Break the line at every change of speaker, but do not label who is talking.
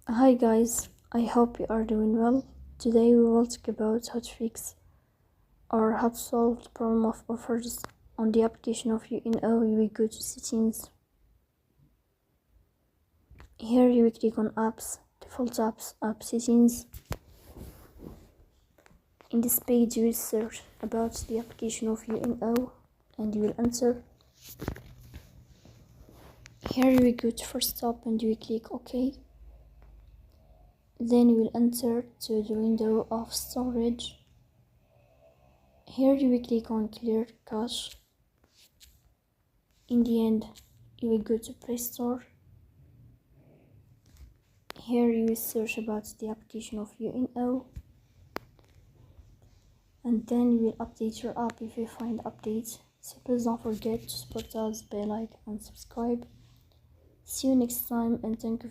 Hi guys, I hope you are doing well. Today we will talk about how to fix or how to solve the problem of offers on the application of UNO. You will go to settings. Here you will click on apps, default apps, app settings. In this page you will search about the application of UNO and you will enter. Here you will go to first stop and you will click OK. Then you will enter to the window of storage. Here you will click on clear cache. In the end, you will go to Play Store. Here you will search about the application of UNO. And then you will update your app if you find updates. So please don't forget to support us by like and subscribe. See you next time and thank you.